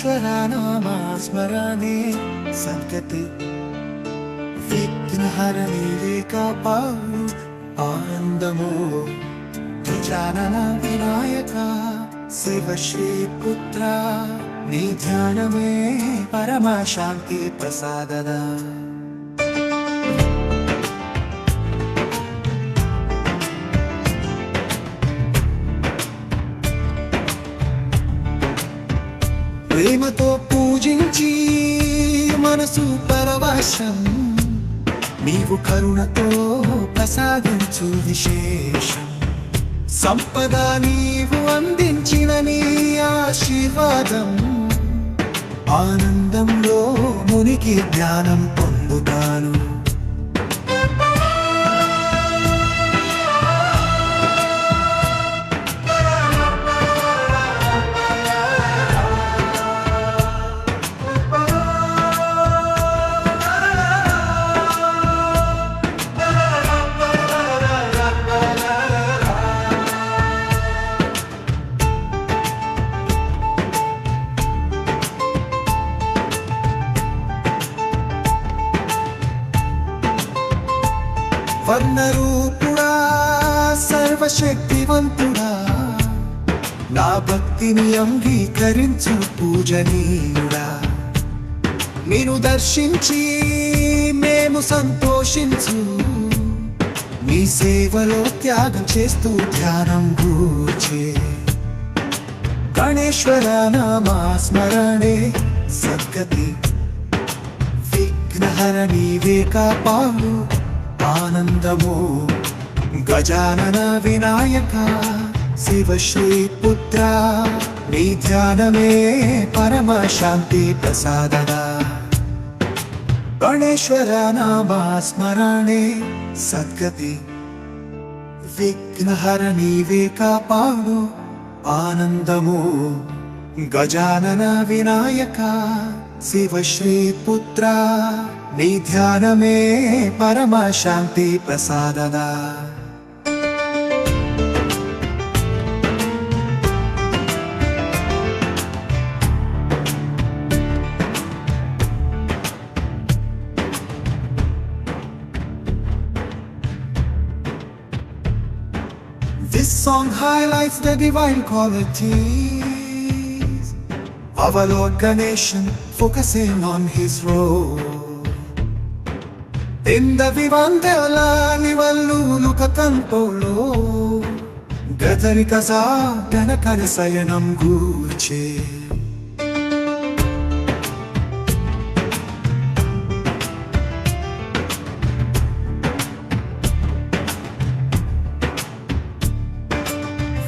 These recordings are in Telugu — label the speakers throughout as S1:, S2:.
S1: గణేశ్వర నామ స్మరణే సద్గతి విఘ్నహరణి కాపాడు ఆనందము గజానన వినాయక శివ శ్రీ పుత్ర నీ ధ్యానమే పరమ శాంతి ప్రసాదద ప్రేమతో పూజించి మనసు పరవశం నీవు కరుణతో ప్రసాదించు విశేషం సంపద నీవు అందించిన నీ ఆశీర్వాదం ఆనందంలో మునిగి జ్ఞానం పొందుతాను వర్ణరూపుడా సర్వశక్తివంతుడా నా భక్తిని అంగీకరించు పూజనీయుడా నిన్ను దర్శించి మేము సంతోషించు నీ సేవలో త్యాగం చేస్తూ ధ్యానం గూర్చే గణేశ్వర నామ స్మరణే సద్గతి విఘ్నహరణి కాపాడు ఆనందము గజానన వినాయక శివ శ్రీ పుత్ర నీ ధ్యానమే పరమ శాంతి ప్రసాదద గణేశ్వర నామ స్మరణే సద్గతి విఘ్నహరణి కాపాడు ఆనందము గజానన వినాయక శివ శ్రీ పుత్ర నీ ధ్యానమే పరమ శాంతి ప్రసాదద This song highlights the divine qualities of our Lord Ganesha, focusing on his role in the vivandela nivallu katantolo gadarikaza ganakana sayanam gurche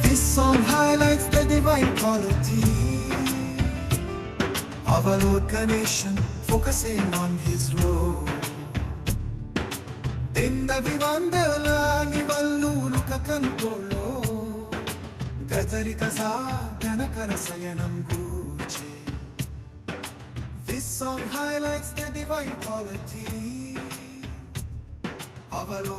S1: This song highlights the divine quality of our Lord Ganesha, focusing on his role in the vivandela nivallu katantolo gadarikaza ganakana sayanam gurche This song highlights the divine quality of our Lord